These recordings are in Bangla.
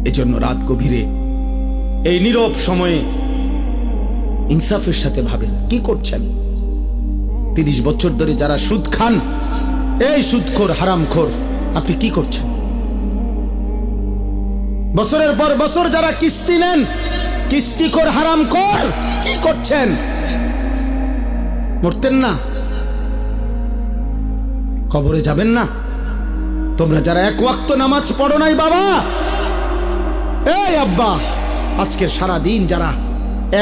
এজন্য রাত গভীরে এই নীরব সময়ে ইনসাফের সাথে ভাবেন কি করছেন। 30 বছর ধরে যারা সুদ খান, এই সুদখোর হারামখোর, আপনি কি করছেন? বছরের পর বছর যারা কিস্তি নেন, কিস্তিখোর হারামখোর, কি করছেন? মরতেন না? কবরে যাবেন না? তোমরা যারা এক ওয়াক্ত নামাজ পড়ো নাই বাবা, এই আব্বা, আজকের সারা দিন যারা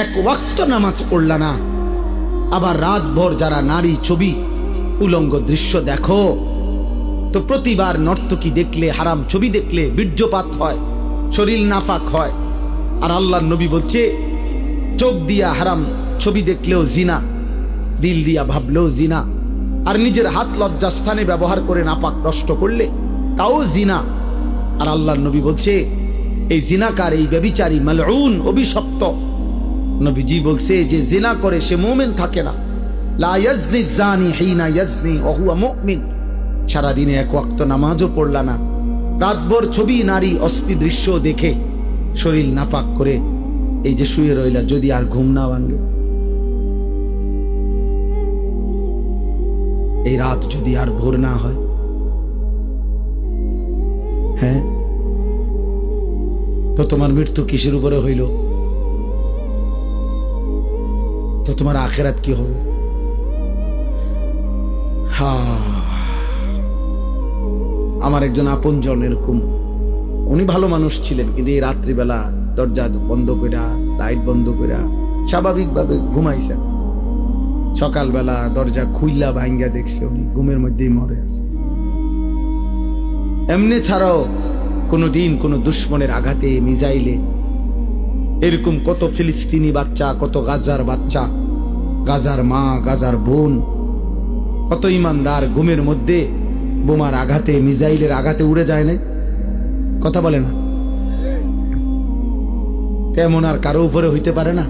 এক ওয়াক্ত নামাজ পড়লা না, আবার রাত ভর যারা নারী ছবি উলঙ্গ দৃশ্য দেখো, তো প্রতিবার নর্তকী দেখলে, হারাম ছবি দেখলে বীর্যপাত হয়, শরীর নাফাক হয়। আর আল্লাহর নবী বলছে চোখ দিয়া হারাম ছবি দেখলেও জিনা, দিল দিয়া ভাবলেও জিনা, আর নিজের হাত লজ্জাস্থানে ব্যবহার করে নাপাক নষ্ট করলে তাও জিনা। আর আল্লাহর নবী বলছে এই জিনাকার, এই ব্যভিচারী, মালউন, অভিশপ্ত। নবীজি বলছে যে জিনা করে সে মুমিন থাকে না। লা ইয়াজনি জানি হিনা ইয়াজনি ওয়া হুয়া মুমিন। সারাদিনে এক ওয়াক্ত নামাজও পড়লা না, রাতভর ছবি, নারী, অস্থি দৃশ্য দেখে শরীর নাপাক করে এই যে শুয়ে রইলা, যদি আর ঘুম না ভাঙে, এই রাত যদি আর ভোর না হয়, হ্যাঁ, তো তোমার মৃত্যু কিসের উপরে হইল? তো তোমার আখিরাত কি হবে? আমার একজন আপনজন এরকম, উনি ভালো মানুষ ছিলেন, কিন্তু এই রাত্রিবেলা দরজা বন্ধ কইরা, লাইট বন্ধ কইরা স্বাভাবিকভাবে ঘুমাইছেন। সকালবেলা দরজা খুইলা ভাঙ্গা দেখছে উনি ঘুমের মধ্যেই মরে আছে। এমনি ছাড়াও কোনোদিন কোনো দুশ্মনের আঘাতে, মিজাইলে, এরকম কত ফিলিস্তিনি বাচ্চা, কত গাজার বাচ্চা, গাজার মা, গাজার বোন, কত ইমানদার ঘুমের মধ্যে বোমার আঘাতে, মিজাইলের আঘাতে উড়ে যায় না? কথা বলে না? তেমন আর কারো উপরে হইতে পারে না।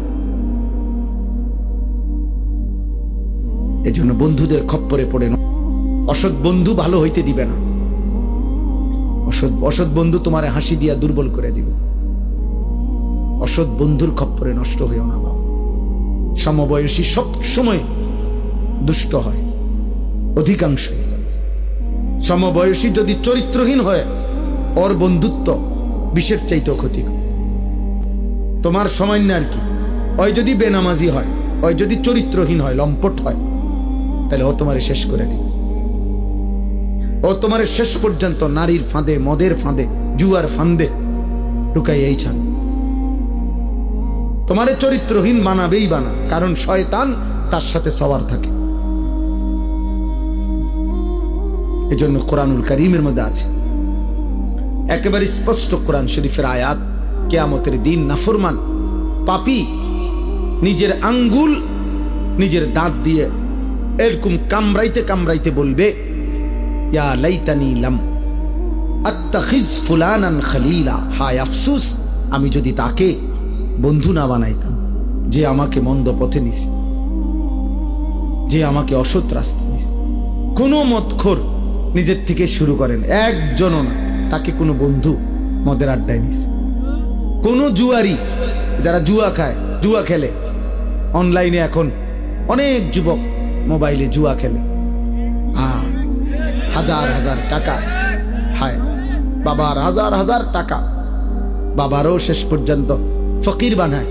এজন্য বন্ধুদের খপ্পরে পড়ে না। অসৎ বন্ধু ভালো হইতে দিবে না। অসৎ বন্ধু তোমারে হাসি দিয়া দুর্বল করে দিবে। অসৎ বন্ধুর খপ্পরে নষ্ট হইও না বাবা। সমবয়সী সব সময় দুষ্ট হয়, অধিকাংশ। সমবয়সী যদি চরিত্রহীন হয়, ওর বন্ধুত্ব বিষের চাইতেও ক্ষতিকর। তোমার সময় না আর কি, ওই যদি বেনামাজি হয়, ওই যদি চরিত্রহীন হয়, লম্পট হয়, তাহলে ও তোমারে শেষ করে দিবে। ও তোমারে শেষ পর্যন্ত নারীর ফাঁদে, মদের ফাঁদে, জুয়ার ফাঁদে ঢুকাই এই ছাড়। তোমারে চরিত্রহীন বানাবেই বানা, কারণ শয়তান তার সাথে সওয়ার থাকে। এজন্য কোরআনুল কারীমের মধ্যে আছে একেবারে স্পষ্ট, কোরআন শরীফের আয়াত, কিয়ামতের দিন নাফরমান পাপী নিজের আঙ্গুল নিজের দাঁত দিয়ে এরকম কামড়াইতে কামড়াইতে বলবে, ইয়া লাইতানি লাম আত্তাখিজ ফুলানান খলিলা, হায় আফসোস আমি যদি তাকে বন্ধু না বানাইতাম, যে আমাকে মন্দ পথে নিছে, যে আমাকে অসৎ রাস্তা নিছে। কোনো মদখোর নিজের থেকে শুরু করেন, একজনও না, তাকে কোনো বন্ধু মদের আড্ডায় নিছে। কোনো জুয়ারি, যারা জুয়া খায়, জুয়া খেলে অনলাইনে, এখন অনেক যুবক মোবাইলে জুয়া খেলে, হাজার হাজার টাকা, হায় বাবার হাজার হাজার টাকা, বাবারও শেষ পর্যন্ত ফকির বানায়,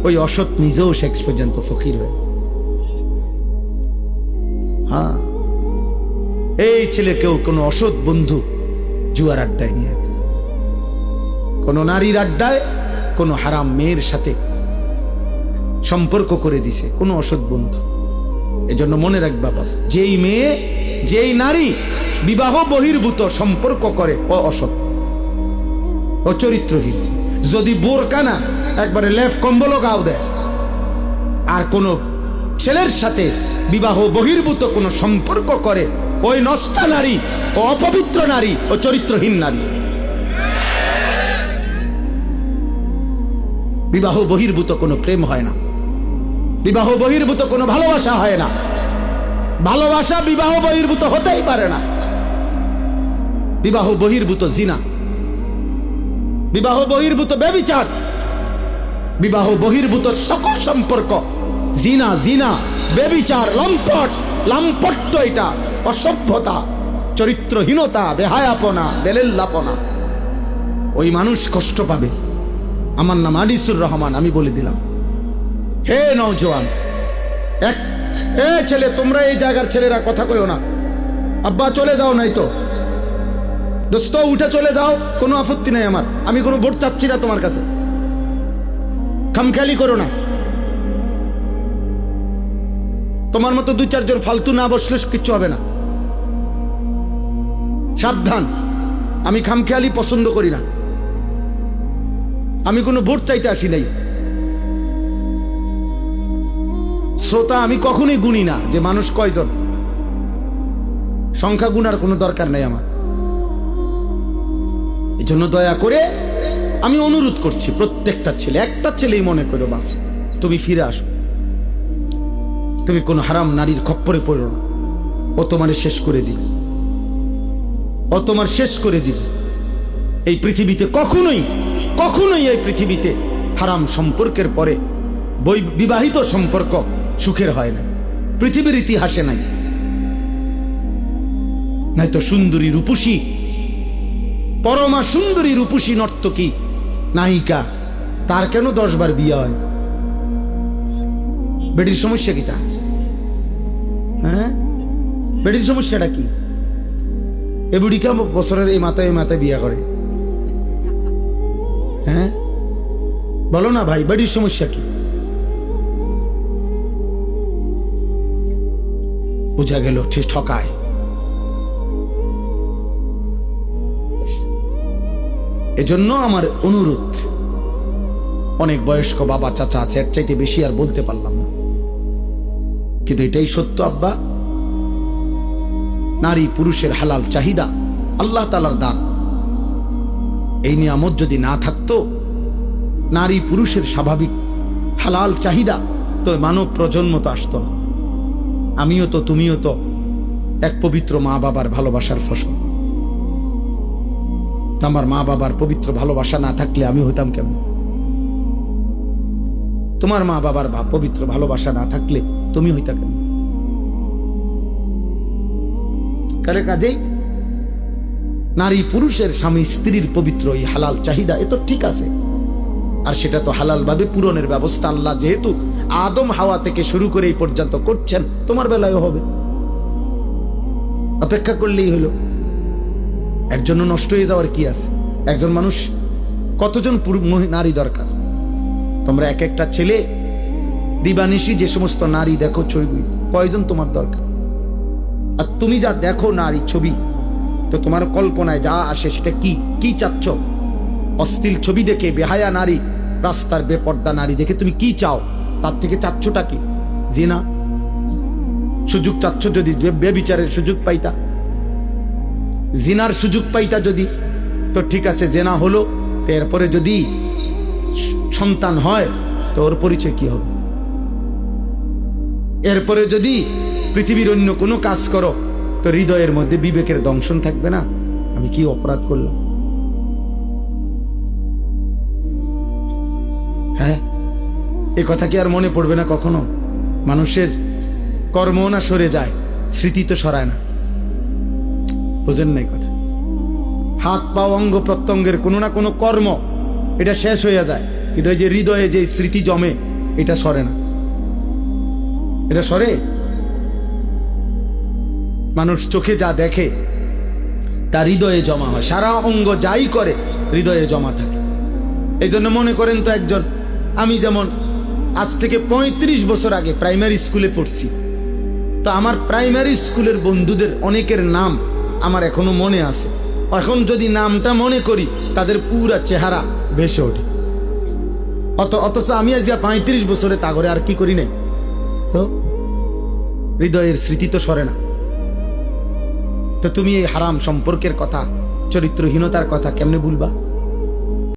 ওই অসৎ নিজেও শেষ পর্যন্ত ফকির হয়েছে। হ্যাঁ, এই ছেলেকেও কোনো অসৎ বন্ধু জুয়ার আড্ডায় নিয়ে গেছে, কোনো নারীর আড্ডায়, কোনো হারাম মেয়ের সাথে সম্পর্ক করে দিছে কোনো অসৎ বন্ধু। এজন্য মনে রাখ বাবা, যেই মেয়ে, যেই নারী বিবাহ বহির্ভূত সম্পর্ক করে, ও অসৎ, ও চরিত্রহীন। যদি বোরকা না, একবারে লেফ কম্বলও গাও দেয়, আর কোনো ছেলের সাথে বিবাহ বহির্ভূত কোনো সম্পর্ক করে, ওই নষ্টা নারী, ও অপবিত্র নারী, ও চরিত্রহীন নারী। বিবাহ বহির্ভূত কোনো প্রেম হয় না, বিবাহ বহির্ভূত কোনো ভালোবাসা হয় না। ভালোবাসা বিবাহ বহির্ভূত হতেই পারে না। বিবাহ বহির্ভূত জিনা, বিবাহ বহির্ভূত ব্যভিচার, বিবাহ বহির্ভূত সকল সম্পর্ক, জিনা জিনা ব্যভিচার, লম্পট লাম্পট্য, এটা অসভ্যতা, চরিত্রহীনতা, বেহায়াপনা, বেলেল্লাপনা। ওই মানুষ কষ্ট পাবে। আমার নাম আনিসুর রহমান, আমি বলে দিলাম। হে নওজোয়ান, ছেলে, তোমরা এই জায়গার ছেলেরা কথা কইও না। আব্বা চলে যাও, নাই তো দোস্ত উঠে চলে যাও, কোনো আপত্তি নাই আমার। আমি কোনো ভোট চাচ্ছি না তোমার কাছে, খামখেয়ালি করো না। তোমার মতো দুই চারজন ফালতু না বসলে কিচ্ছু হবে না। সাবধান, আমি খামখেয়ালি পছন্দ করি না। আমি কোনো ভোট চাইতে আসি নাই। শ্রোতা আমি কখনোই গুনি না যে মানুষ কয়জন, সংখ্যা গুনার কোনো দরকার নেই আমার। এই জন্য দয়া করে আমি অনুরোধ করছি, প্রত্যেকটা ছেলে, একটা ছেলেই মনে করো বাপ, তুমি ফিরে আসো। তুমি কোনো হারাম নারীর খপ্পরে পড়ো না। ও তোমার শেষ করে দিবে, ও তোমার শেষ করে দিবে। এই পৃথিবীতে কখনোই কখনোই এই পৃথিবীতে হারাম সম্পর্কের পরে বিবাহিত সম্পর্ক সুখের হয় না, পৃথিবীর ইতিহাসে নাই। নাই তো সুন্দরী রূপসী, পরমা সুন্দরী রূপসী নর্তকী নায়িকা, তার কেন 10 বার বিয়ে হয়? বেডির সমস্যা কি তা? হ্যাঁ, বেডির সমস্যাটা কি? এ বুড়িকে বছরের এই মাথায় বিয়ে করে। হ্যাঁ বলো না ভাই, বেডির সমস্যা কি? বোঝা গেল ঠিক ঠকায়। এজন্য আমার অনুরোধ, অনেক বয়স্ক বাবা চাচা আছে, এর চাইতে বেশি আর বলতে পারলাম না, কিন্তু এটাই সত্য আব্বা। নারী পুরুষের হালাল চাহিদা আল্লাহ তাআলার দান। এই নিয়ামত যদি না থাকতো, নারী পুরুষের স্বাভাবিক হালাল চাহিদা, তো মানব প্রজন্ম তো আসতো না। আমিও তো, তুমিও তো এক পবিত্র মা বাবার ভালোবাসার ফসল। আমার মা বাবার পবিত্র ভালোবাসা না থাকলে আমি হইতাম কেমন? তোমার মা বাবার পবিত্র ভালোবাসা না থাকলে তুমি হইতা কেমন? কাজেই নারী পুরুষের, স্বামী স্ত্রীর পবিত্র এই হালাল চাহিদা, এ তো ঠিক আছে। আর সেটা তো হালাল ভাবে পূরণের ব্যবস্থা আল্লাহ যেহেতু আদম হাওয়া থেকে শুরু করে এই পর্যন্ত করছেন, তোমার বেলায়ও হবে। অপেক্ষা করলেই হলো। এর জন্য নষ্ট হয়ে যাওয়ার কি আছে? একজন মানুষ কতজন নারী দরকার? তোমরা এক একটা ছেলে দিবানিশি যে সমস্ত নারী দেখো ছবি, কয়জন তোমার দরকার? আর তুমি যা দেখো নারী ছবি, তো তোমার কল্পনায় যা আসে সেটা কি কি চাচ্ছ? অশ্লীল ছবি দেখে, বেহায়া নারী, রাস্তার বেপর্দা নারী দেখে তুমি কি চাও? তার থেকে চাচ্ছটা কি? জিনা সুযোগ চাচ্ছ? যদি বেবিচারের সুযোগ পাইতা, জিনার সুযোগ পাইতা যদি, তো ঠিক আছে, জেনা হলো, এরপরে যদি সন্তান হয় তো ওর পরিচয় কি হবে? এরপরে যদি পৃথিবীর অন্য কোনো কাজ করো, তো হৃদয়ের মধ্যে বিবেকের দংশন থাকবে না, আমি কি অপরাধ করলাম? হ্যাঁ, এ কথা কি আর মনে পড়বে না কখনো? মানুষের কর্ম না সরে যায়, স্মৃতি তো সরায় না। বুঝেন নাই কথা? হাত পা অঙ্গ প্রত্যঙ্গের কোনো না কোনো কর্ম এটা শেষ হয়ে যায়, কিন্তু এই যে হৃদয়ে যে স্মৃতি জমে, এটা সরে না। এটা সরে? মানুষ চোখে যা দেখে তা হৃদয়ে জমা হয়, সারা অঙ্গ যাই করে হৃদয়ে জমা থাকে। এই জন্য মনে করেন তো একজন, আমি যেমন আজ থেকে 35 বছর আগে প্রাইমারি স্কুলে পড়ছি, তো আমার প্রাইমারি স্কুলের বন্ধুদের অনেকের নাম আমার এখনো মনে আছে। এখন যদি নামটা মনে করি, তাদের পুরা চেহারা ভেসে ওঠে। অথচ আমি আজ 35 বছরে তা করে আর কি করি নাই, তো হৃদয়ের স্মৃতি তো সরে না। তো তুমি এই হারাম সম্পর্কের কথা, চরিত্রহীনতার কথা কেমনে ভুলবা?